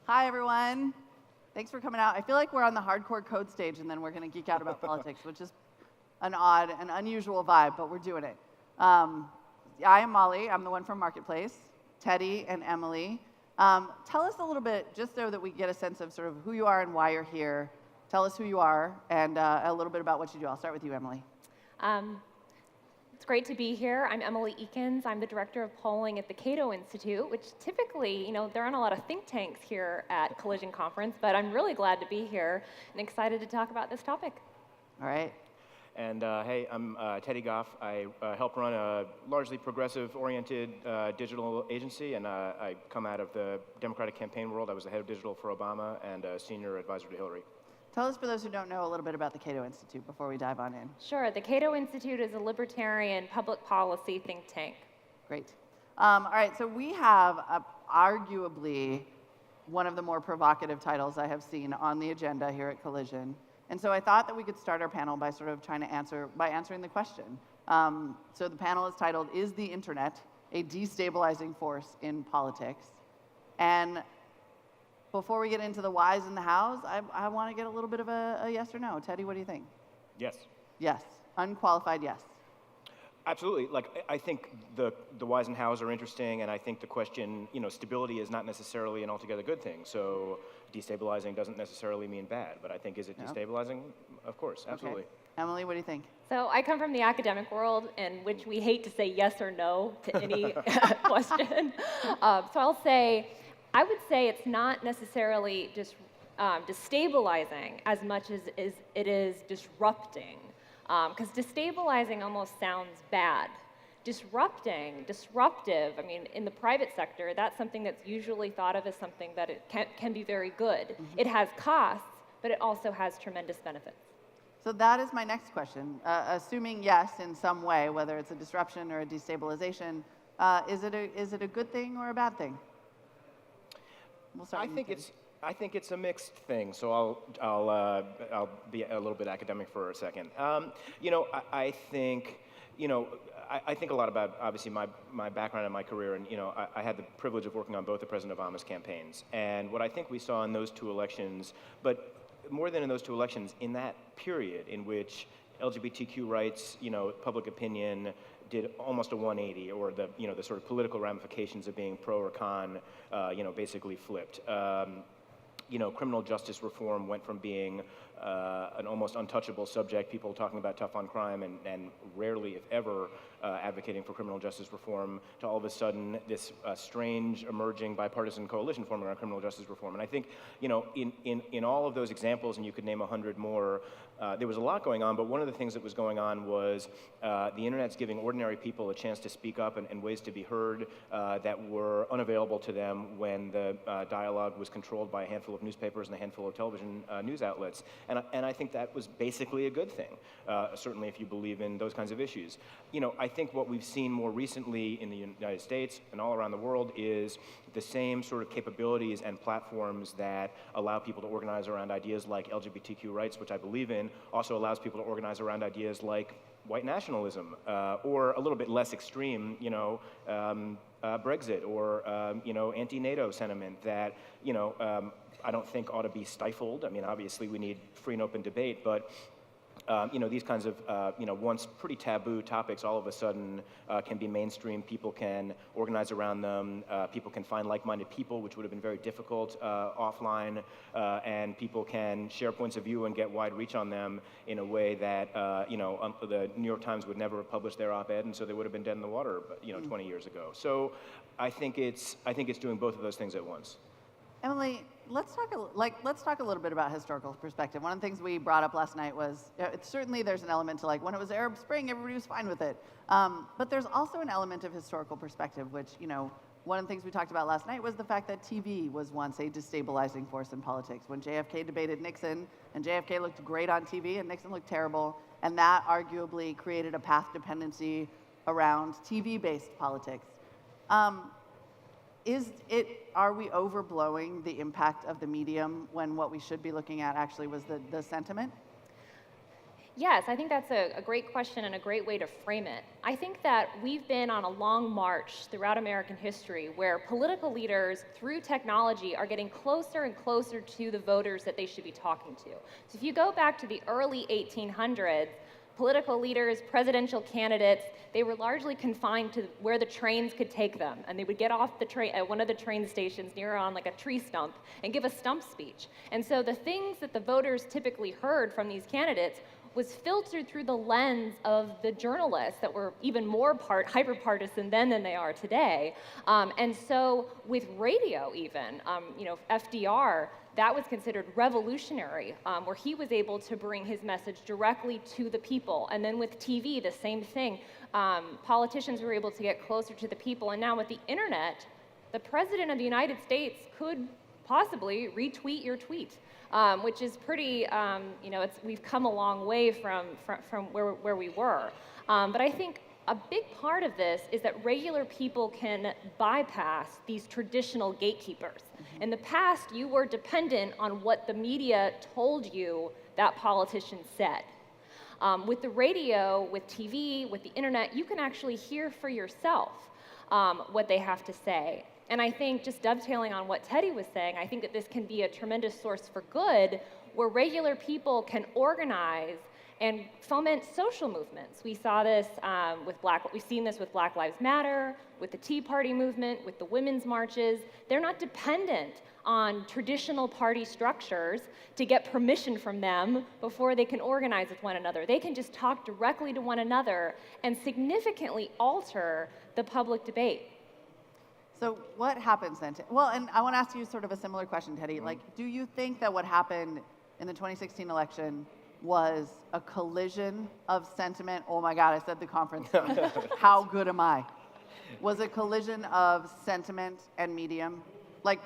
Hi, everyone. Thanks for coming out. I feel like we're on the hardcore code stage, and then we're going to geek out about politics, which is an odd and unusual vibe, but we're doing it. I am Molly. I'm the one from Marketplace. Teddy and Emily. Tell us a little bit, just so that we get a sense of sort of who you are and why you're here. Tell us who you are and a little bit about what you do. I'll start with you, Emily. It's great to be here. I'm Emily Ekins. I'm the director of polling at the Cato Institute, which typically, there aren't a lot of think tanks here at Collision Conference, but I'm really glad to be here and excited to talk about this topic. All right. And hey, I'm Teddy Goff. I help run a largely progressive-oriented digital agency, and I come out of the Democratic campaign world. I was the head of digital for Obama and a senior advisor to Hillary. Tell us, for those who don't know, a little bit about the Cato Institute before we dive on in. Sure. The Cato Institute is a libertarian public policy think tank. Great. All right, so we have arguably one of the more provocative titles I have seen on the agenda here at Collision. And so I thought that we could start our panel by sort of trying to answering the question. So the panel is titled, "Is the Internet a Destabilizing Force in Politics?" And before we get into the whys and the hows, I want to get a little bit of a yes or no. Teddy, what do you think? Yes. Yes. Unqualified yes. Absolutely. I think the whys and hows are interesting, and I think the question, stability is not necessarily an altogether good thing. So destabilizing doesn't necessarily mean bad, but I think, is it destabilizing? Of course, absolutely. Okay. Emily, what do you think? So I come from the academic world, in which we hate to say yes or no to any question. So I would say it's not necessarily just destabilizing as much as it is disrupting. Because destabilizing almost sounds bad. Disruptive, in the private sector, that's something that's usually thought of as something that it can be very good. Mm-hmm. It has costs, but it also has tremendous benefits. So that is my next question. Assuming yes in some way, whether it's a disruption or a destabilization, is it a good thing or a bad thing? We'll start I think it's a mixed thing, so I'll be a little bit academic for a second. I think a lot about, obviously, my background and my career, and I had the privilege of working on both of President Obama's campaigns. And what I think we saw in those two elections, but more than in those two elections, in that period in which LGBTQ rights, public opinion did almost a 180, or the sort of political ramifications of being pro or con, basically flipped. Criminal justice reform went from being an almost untouchable subject, people talking about tough on crime and rarely, if ever, advocating for criminal justice reform, to all of a sudden this strange emerging bipartisan coalition forming around criminal justice reform. And I think, in all of those examples, and you could name 100 more, there was a lot going on, but one of the things that was going on was the internet's giving ordinary people a chance to speak up and ways to be heard that were unavailable to them when the dialogue was controlled by a handful of newspapers and a handful of television news outlets. And I think that was basically a good thing, certainly if you believe in those kinds of issues. I think what we've seen more recently in the United States and all around the world is the same sort of capabilities and platforms that allow people to organize around ideas like LGBTQ rights, which I believe in, also allows people to organize around ideas like white nationalism, or a little bit less extreme, Brexit, or anti-NATO sentiment that I don't think ought to be stifled. Obviously we need free and open debate, but these kinds of once pretty taboo topics all of a sudden can be mainstream. People can organize around them. People can find like-minded people, which would have been very difficult offline, and people can share points of view and get wide reach on them in a way that the New York Times would never have published their op-ed, and so they would have been dead in the water 20 years ago. So I think it's doing both of those things at once. Emily, let's talk a little bit about historical perspective. One of the things we brought up last night was certainly there's an element to when it was Arab Spring, everybody was fine with it. But there's also an element of historical perspective, which one of the things we talked about last night was the fact that TV was once a destabilizing force in politics. When JFK debated Nixon, and JFK looked great on TV, and Nixon looked terrible, and that arguably created a path dependency around TV-based politics. Are we overblowing the impact of the medium when what we should be looking at actually was the sentiment? Yes, I think that's a great question and a great way to frame it. I think that we've been on a long march throughout American history where political leaders, through technology, are getting closer and closer to the voters that they should be talking to. So if you go back to the early 1800s, political leaders, presidential candidates, they were largely confined to where the trains could take them. And they would get off the train at one of the train stations near on like a tree stump and give a stump speech. And so the things that the voters typically heard from these candidates was filtered through the lens of the journalists that were even more hyper-partisan then than they are today. And so with radio even, FDR, that was considered revolutionary, where he was able to bring his message directly to the people. And then with TV, the same thing. Politicians were able to get closer to the people. And now with the internet, the President of the United States could possibly retweet your tweet. Which is pretty, we've come a long way from where we were. But I think a big part of this is that regular people can bypass these traditional gatekeepers. In the past, you were dependent on what the media told you that politicians said. With the radio, with TV, with the internet, you can actually hear for yourself what they have to say. And I think, just dovetailing on what Teddy was saying, I think that this can be a tremendous source for good, where regular people can organize and foment social movements. We saw this we've seen this with Black Lives Matter, with the Tea Party movement, with the women's marches. They're not dependent on traditional party structures to get permission from them before they can organize with one another. They can just talk directly to one another and significantly alter the public debate. So what happens then? Well, and I want to ask you sort of a similar question, Teddy. Like, do you think that what happened in the 2016 election was a collision of sentiment? Oh my God, I said the conference. How good am I? Was a collision of sentiment and medium? Like,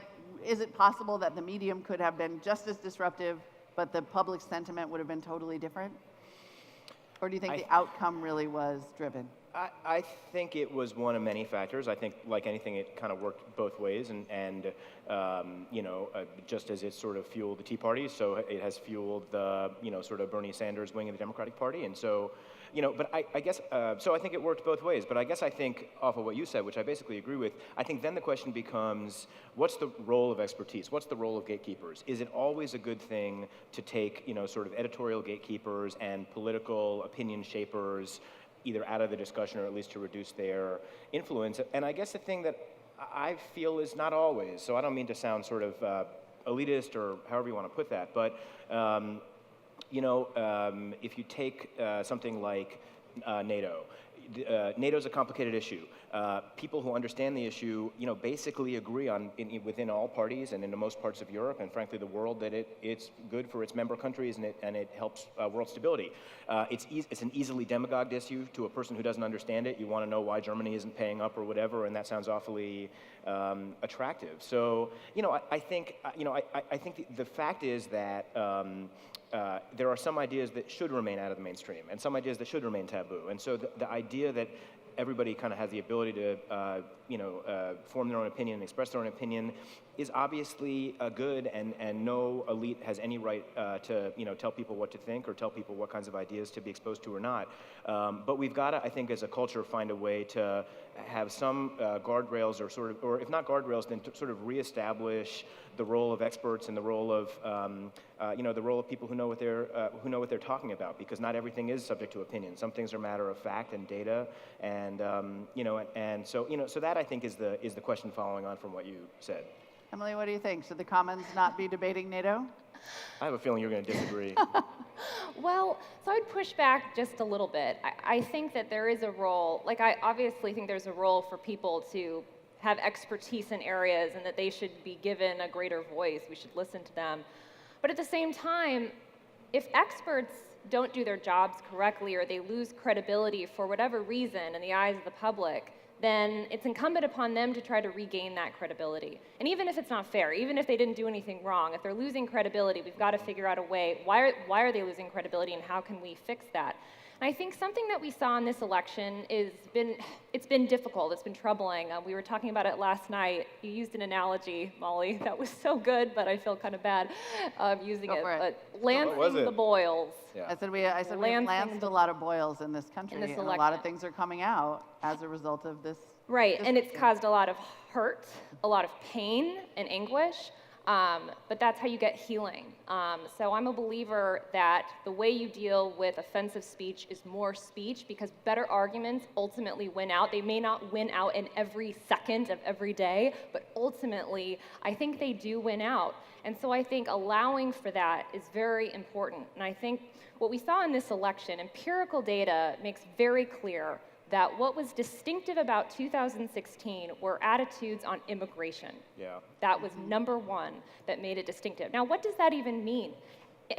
is it possible that the medium could have been just as disruptive, but the public sentiment would have been totally different? Or do you think the outcome really was driven? I think it was one of many factors. I think, like anything, it kind of worked both ways, and just as it sort of fueled the Tea Party, so it has fueled the, sort of Bernie Sanders wing of the Democratic Party, and so, but I guess, so I think it worked both ways. But I guess I think, off of what you said, which I basically agree with, I think then the question becomes, what's the role of expertise? What's the role of gatekeepers? Is it always a good thing to take, sort of editorial gatekeepers and political opinion shapers either out of the discussion or at least to reduce their influence? And I guess the thing that I feel is not always, so I don't mean to sound sort of elitist or however you want to put that, but if you take something like NATO, NATO's a complicated issue. People who understand the issue, basically agree on within all parties and in most parts of Europe and frankly the world that it's good for its member countries and it helps world stability. It's an easily demagogued issue to a person who doesn't understand it. You want to know why Germany isn't paying up or whatever, and that sounds awfully attractive. So, I think the fact is that there are some ideas that should remain out of the mainstream and some ideas that should remain taboo. And so the idea that everybody kind of has the ability to, form their own opinion and express their own opinion is obviously good, and no elite has any right to, tell people what to think or tell people what kinds of ideas to be exposed to or not. But we've got to, I think, as a culture, find a way to have some guardrails or if not guardrails, then to sort of reestablish the role of experts and the role of, the role of people who know what they're talking about, because not everything is subject to opinion. Some things are matter of fact and data, and so that I think is the question following on from what you said. Emily, what do you think? Should the Commons not be debating NATO? I have a feeling you're going to disagree. Well, so I'd push back just a little bit. I think that there is a role, I obviously think there's a role for people to have expertise in areas and that they should be given a greater voice. We should listen to them. But at the same time, if experts don't do their jobs correctly or they lose credibility for whatever reason in the eyes of the public, then it's incumbent upon them to try to regain that credibility. And even if it's not fair, even if they didn't do anything wrong, if they're losing credibility, we've got to figure out a way, why are they losing credibility and how can we fix that? And I think something that we saw in this election it's been difficult, it's been troubling. We were talking about it last night. You used an analogy, Molly, that was so good, but I feel kind of bad using it. But lancing the boils. Yeah. I said we lanced a lot of boils in this country, in this and a lot of things are coming out as a result of this. Right, this and it's issue. caused a lot of hurt, a lot of pain and anguish, but that's how you get healing. So I'm a believer that the way you deal with offensive speech is more speech, because better arguments ultimately win out. They may not win out in every second of every day, but ultimately, I think they do win out. And so I think allowing for that is very important. And I think what we saw in this election, empirical data makes very clear that what was distinctive about 2016 were attitudes on immigration. Yeah. That was number one that made it distinctive. Now, what does that even mean?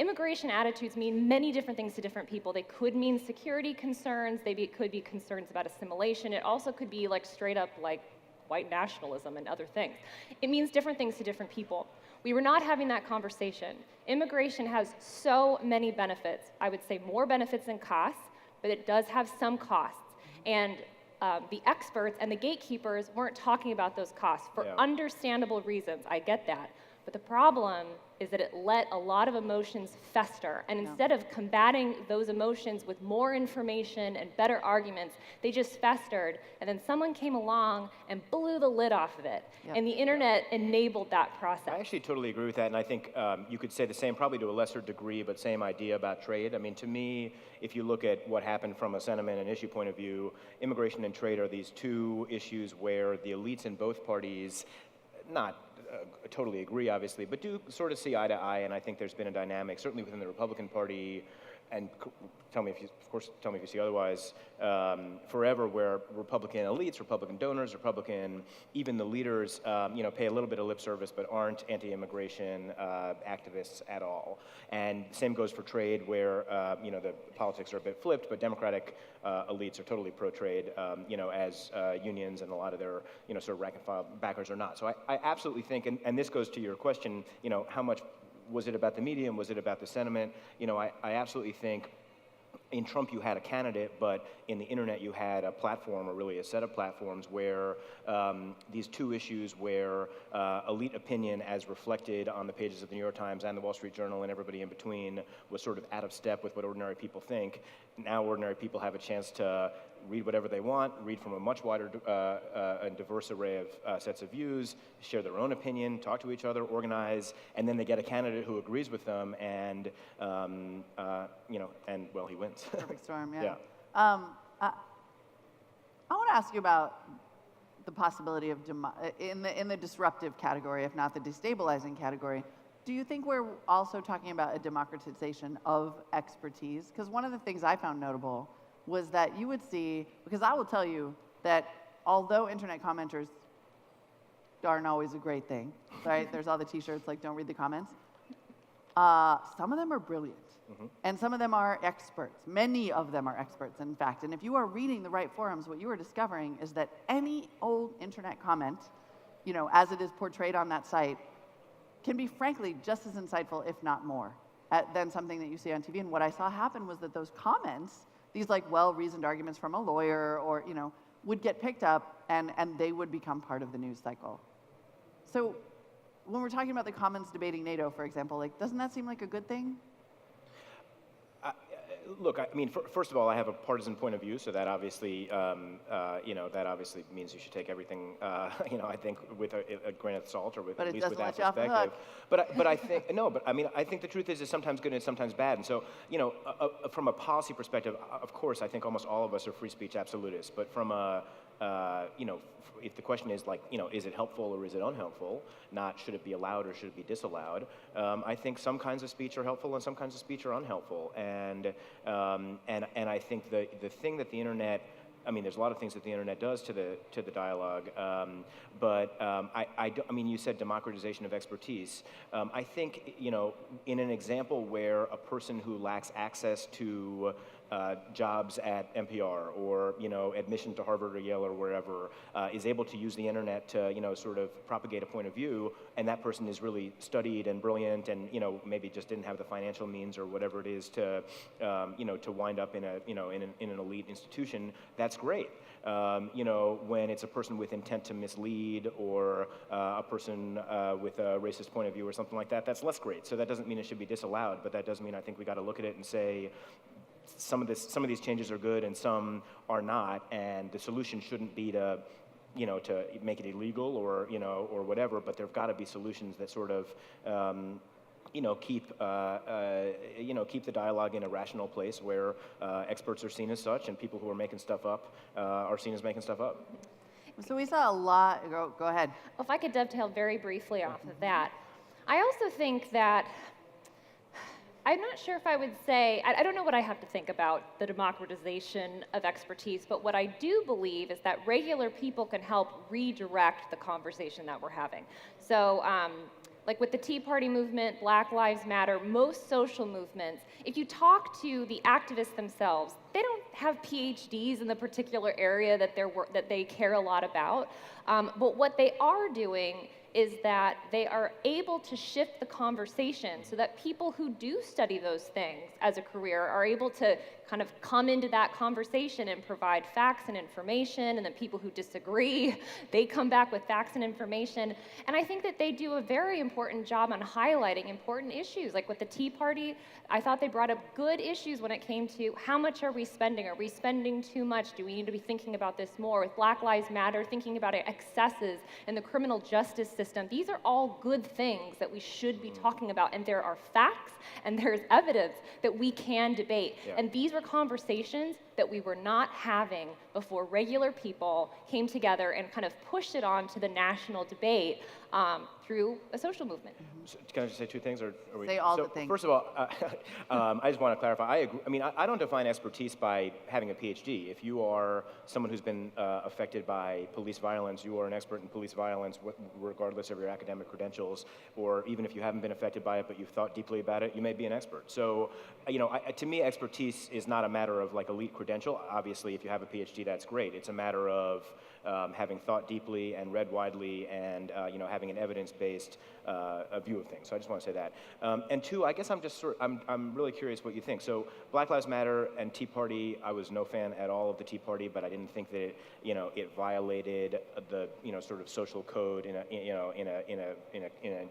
Immigration attitudes mean many different things to different people. They could mean security concerns. Could be concerns about assimilation. It also could be like straight up like white nationalism and other things. It means different things to different people. We were not having that conversation. Immigration has so many benefits. I would say more benefits than costs, but it does have some costs. And the experts and the gatekeepers weren't talking about those costs for understandable reasons. I get that. But the problem is that it let a lot of emotions fester. And instead of combating those emotions with more information and better arguments, they just festered. And then someone came along and blew the lid off of it. And the internet enabled that process. I actually totally agree with that, and I think you could say the same, probably to a lesser degree, but same idea about trade. I mean, to me, if you look at what happened from a sentiment and issue point of view, immigration and trade are these two issues where the elites in both parties, not totally agree, obviously, but do sort of see eye to eye, and I think there's been a dynamic, certainly within the Republican Party, and tell me if you see otherwise, forever, where Republican elites, Republican donors, even the leaders, pay a little bit of lip service, but aren't anti-immigration activists at all. And same goes for trade, where the politics are a bit flipped, but Democratic elites are totally pro-trade, as unions and a lot of their, sort of rank and file backers are not. So I absolutely think, and this goes to your question, how much was it about the medium? Was it about the sentiment? I absolutely think in Trump you had a candidate, but in the internet you had a platform, or really a set of platforms, where these two issues where elite opinion, as reflected on the pages of the New York Times and the Wall Street Journal and everybody in between, was sort of out of step with what ordinary people think. Now ordinary people have a chance to read whatever they want, read from a much wider and diverse array of sets of views, share their own opinion, talk to each other, organize, and then they get a candidate who agrees with them, and well, he wins. Perfect storm, yeah. Yeah. I want to ask you about the possibility of in the disruptive category, if not the destabilizing category. Do you think we're also talking about a democratization of expertise? Because one of the things I found notable was that you would see, because I will tell you that although internet commenters aren't always a great thing, right? There's all the t-shirts like don't read the comments. Some of them are brilliant. Mm-hmm. And some of them are experts. Many of them are experts, in fact. And if you are reading the right forums, what you are discovering is that any old internet comment, as it is portrayed on that site, can be frankly just as insightful, if not more, than something that you see on TV. And what I saw happen was that those comments, these like well-reasoned arguments from a lawyer or, would get picked up and they would become part of the news cycle. So when we're talking about the Commons debating NATO, for example, like, doesn't that seem like a good thing? Look, I mean, first of all, I have a partisan point of view, so that obviously, that obviously means you should take everything, I think, with a grain of salt, or at least with that perspective. But I think I think the truth is it's sometimes good and sometimes bad. And so, from a policy perspective, of course, I think almost all of us are free speech absolutists. But from a if the question is like, is it helpful or is it unhelpful, not should it be allowed or should it be disallowed, I think some kinds of speech are helpful and some kinds of speech are unhelpful. And I think the thing that the internet, there's a lot of things that the internet does to the dialogue, but you said democratization of expertise. I think, in an example where a person who lacks access to jobs at NPR or, admission to Harvard or Yale or wherever, is able to use the internet to, sort of propagate a point of view, and that person is really studied and brilliant and, maybe just didn't have the financial means or whatever it is to, to wind up in an elite institution, that's great. When it's a person with intent to mislead or a person with a racist point of view or something like that, that's less great. So that doesn't mean it should be disallowed, but that does mean I think we got to look at it and say some of these changes are good and some are not, and the solution shouldn't be to to make it illegal or or whatever, but there've got to be solutions that sort of keep the dialogue in a rational place where experts are seen as such and people who are making stuff up are seen as making stuff up. So we saw a lot. Go ahead. Well, if I could dovetail very briefly off of that, I also think that I'm not sure if I would say, I don't know what I have to think about the democratization of expertise, but what I do believe is that regular people can help redirect the conversation that we're having. So, like with the Tea Party movement, Black Lives Matter, most social movements, if you talk to the activists themselves, they don't have PhDs in the particular area that they care a lot about, but what they are doing is that they are able to shift the conversation so that people who do study those things as a career are able to kind of come into that conversation and provide facts and information, and then people who disagree, they come back with facts and information. And I think that they do a very important job on highlighting important issues. Like with the Tea Party, I thought they brought up good issues when it came to how much are we spending? Are we spending too much? Do we need to be thinking about this more? With Black Lives Matter, thinking about excesses in the criminal justice system. These are all good things that we should be talking about, and there are facts and there's evidence that we can debate. Yeah. And these were conversations that we were not having before regular people came together and kind of pushed it on to the national debate through a social movement. So can I just say two things? Or are we, Say all the things. First of all, I just want to clarify. I agree. I mean, I don't define expertise by having a PhD. If you are someone who's been affected by police violence, you are an expert in police violence, regardless of your academic credentials. Or even if you haven't been affected by it, but you've thought deeply about it, you may be an expert. So, to me, expertise is not a matter of like elite credential. Obviously, if you have a PhD, that's great. It's a matter of having thought deeply and read widely and having an evidence-based view of things. So I just want to say that. And two, I guess I'm really curious what you think. So Black Lives Matter and Tea Party, I was no fan at all of the Tea Party, but I didn't think that it violated the sort of social code in a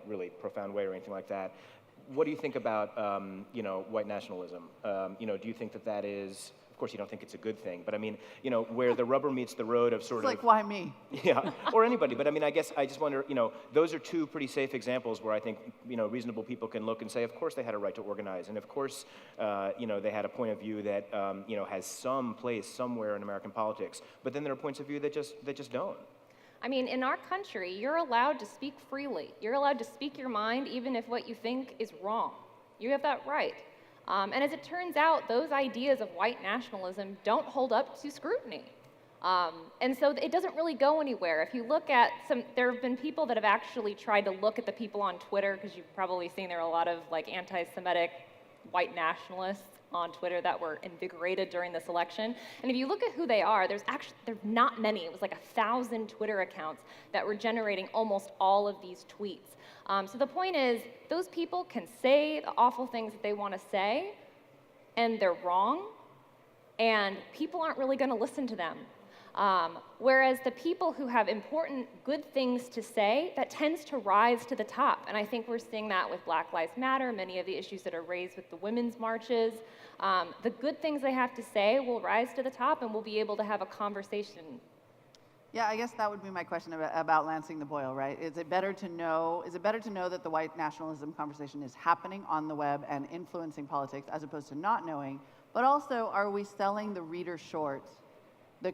really profound way or anything like that. What do you think about white nationalism? Do you think that is? Of course, you don't think it's a good thing, but I mean, where the rubber meets the road of sort It's of like, why me? Yeah, or anybody. But I mean, I guess I just wonder, those are two pretty safe examples where I think, reasonable people can look and say, of course they had a right to organize, and of course, they had a point of view that, has some place somewhere in American politics. But then there are points of view that just don't. I mean, in our country, you're allowed to speak freely. You're allowed to speak your mind even if what you think is wrong. You have that right. And as it turns out, those ideas of white nationalism don't hold up to scrutiny. And so it doesn't really go anywhere. If you look at there have been people that have actually tried to look at the people on Twitter, because you've probably seen there are a lot of like anti-Semitic white nationalists on Twitter that were invigorated during this election. And if you look at who they are, there's not many. It was like 1,000 Twitter accounts that were generating almost all of these tweets. So the point is, those people can say the awful things that they want to say, and they're wrong, and people aren't really going to listen to them. Whereas the people who have important, good things to say, that tends to rise to the top. And I think we're seeing that with Black Lives Matter, many of the issues that are raised with the women's marches. The good things they have to say will rise to the top, and we'll be able to have a conversation. Yeah, I guess that would be my question about lancing the boil, right? Is it better to know that the white nationalism conversation is happening on the web and influencing politics as opposed to not knowing? But also, are we selling the reader short, the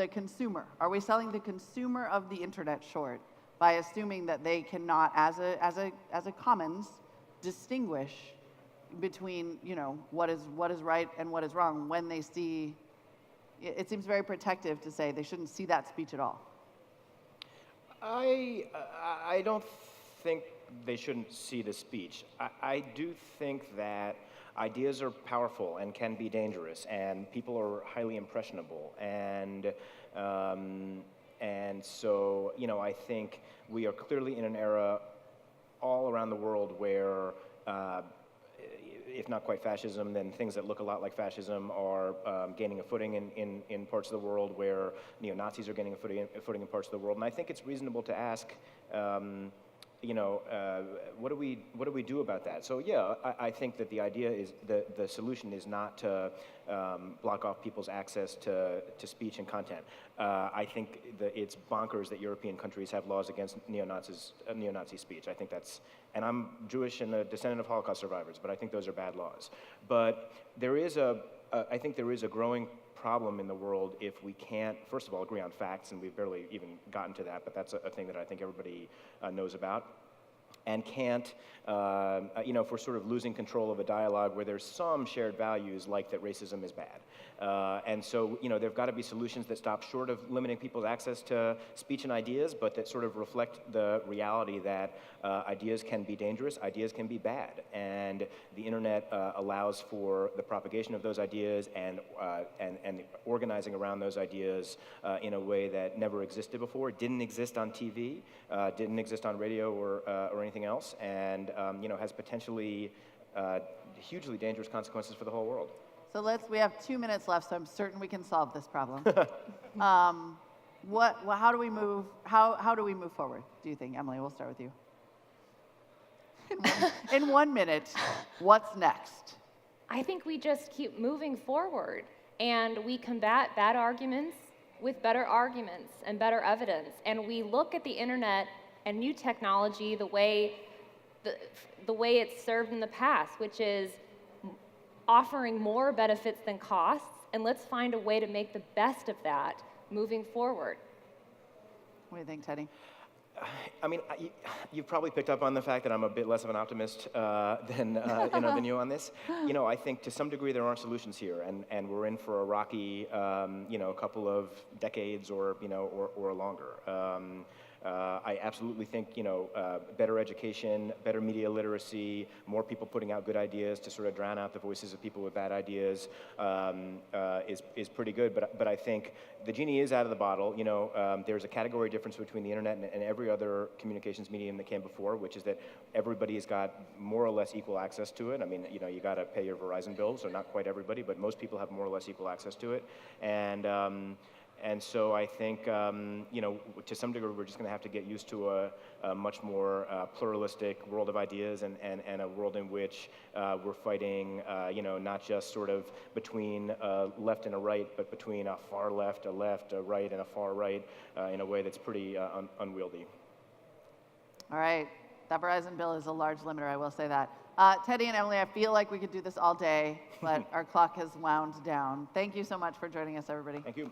consumer? Are we selling the consumer of the internet short by assuming that they cannot, as a commons, distinguish between what is right and what is wrong when they see? It seems very protective to say they shouldn't see that speech at all. I don't think they shouldn't see the speech. I do think that ideas are powerful and can be dangerous, and people are highly impressionable, and so, I think we are clearly in an era all around the world where, if not quite fascism, then things that look a lot like fascism are gaining a footing in parts of the world, where neo-Nazis are gaining a footing in parts of the world. And I think it's reasonable to ask, what do we do about that? So yeah, I think that the idea is the solution is not to block off people's access to speech and content. I think that it's bonkers that European countries have laws against neo-Nazi speech. I think that's, and I'm Jewish and a descendant of Holocaust survivors, but I think those are bad laws. But I think there is a growing problem in the world if we can't, first of all, agree on facts, and we've barely even gotten to that, but that's a thing that I think everybody knows about. And can't, if we're sort of losing control of a dialogue where there's some shared values, like that racism is bad. And so, there've got to be solutions that stop short of limiting people's access to speech and ideas, but that sort of reflect the reality that ideas can be dangerous, ideas can be bad. And the internet allows for the propagation of those ideas and organizing around those ideas in a way that never existed before. It didn't exist on TV, didn't exist on radio or anything else, and has potentially hugely dangerous consequences for the whole world. So we have 2 minutes left, so I'm certain we can solve this problem. How do we move forward, do you think? Emily, we'll start with you. In 1 minute, what's next? I think we just keep moving forward, and we combat bad arguments with better arguments and better evidence. And we look at the internet and new technology the way it's served in the past, which is offering more benefits than costs, and let's find a way to make the best of that moving forward. What do you think, Teddy? I mean, you've probably picked up on the fact that I'm a bit less of an optimist than you on this. I think to some degree there aren't solutions here, and we're in for a rocky, couple of decades or longer. I absolutely think, better education, better media literacy, more people putting out good ideas to sort of drown out the voices of people with bad ideas is pretty good. But I think the genie is out of the bottle. There's a category difference between the internet and every other communications medium that came before, which is that everybody's got more or less equal access to it. I mean, you got to pay your Verizon bills, so not quite everybody, but most people have more or less equal access to it. And so I think, to some degree, we're just going to have to get used to a much more pluralistic world of ideas and a world in which we're fighting, not just sort of between a left and a right, but between a far left, a right, and a far right in a way that's pretty unwieldy. All right. That Verizon bill is a large limiter, I will say that. Teddy and Emily, I feel like we could do this all day, but our clock has wound down. Thank you so much for joining us, everybody. Thank you.